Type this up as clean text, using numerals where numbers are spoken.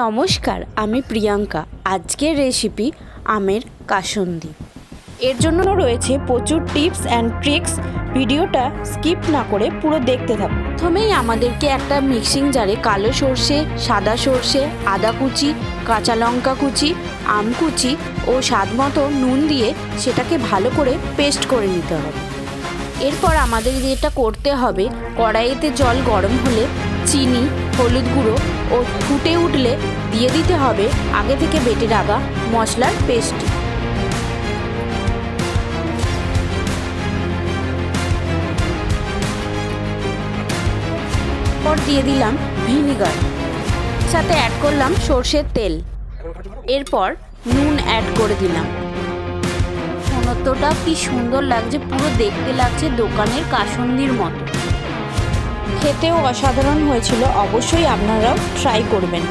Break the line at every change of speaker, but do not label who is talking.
নমস্কার, আমি প্রিয়াঙ্কা। আজকের রেসিপি আমের কাসুন্দি। এর জন্য রয়েছে প্রচুর টিপস অ্যান্ড ট্রিক্স। ভিডিওটা স্কিপ না করে পুরো দেখতে থাকুন। প্রথমেই আমাদেরকে একটা মিক্সিং জারে কালো সর্ষে, সাদা সর্ষে, আদা কুচি, কাঁচা লঙ্কা কুচি, আম কুচি ও স্বাদ মতো নুন দিয়ে সেটাকে ভালো করে পেস্ট করে নিতে হবে। এরপর আমাদের যেটা করতে হবে, কড়াইতে জল গরম হলে চিনি, হলুদ গুঁড়ো ও ফুটে উঠলে দিয়ে দিতে হবে আগে থেকে বেটে রাখা মশলার পেস্টটি। পর দিয়ে দিলাম ভিনিগার, সাথে অ্যাড করলাম সর্ষের তেল। এরপর নুন অ্যাড করে দিলাম। ঘনত্বটা কি সুন্দর লাগছে, পুরো দেখতে লাগছে দোকানের কাসুন্দির মতো। খেতেও অসাধারণ হয়েছিল, অবশ্যই আপনারাও ট্রাই করবেন।